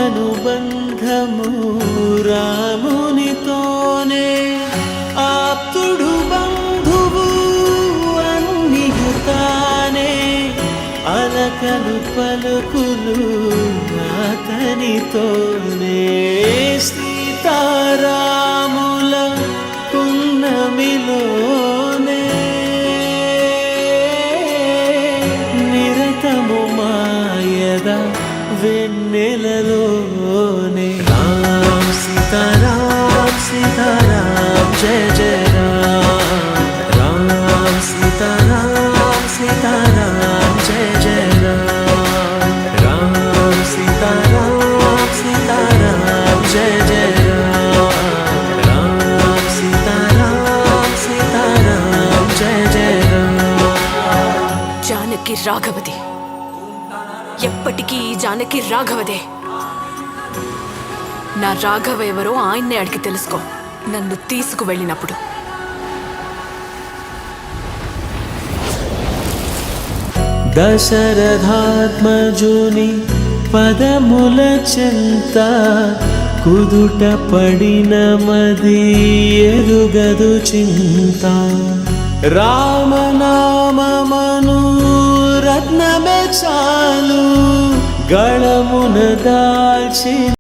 అనుబంధము రామునితోనే ఆప్తుడు బంధువు అన్నియుతానే అలకలు పలుకులు అతనితోనే సీతారాముల పున్నమిలోనే నిరతము మాయద వెన్నెలలోనే రామ్ సీతారామ్ సీతారామ్ జయ జయ రామ్ రామ్ సీతారామ్ సీతారామ్ జయ జయ రామ్ సీతారామ్ సీతారామ్ జయ జయ రామ్ సీతారామ్ సీతారామ్ జయ జయ జానకి రాఘవది, ఎప్పటికీ ఈ జానకి రాఘవదే. నా రాఘవ ఎవరో ఆయన్నే అడిగి తెలుసుకో నన్ను తీసుకువెళ్ళినప్పుడు. దశరథాత్మజుని పదముల చెంత కుదుట పడిన మది ఎరుగదు చింత రామనామమను రత్నమే చాలు గళమున దాల్చి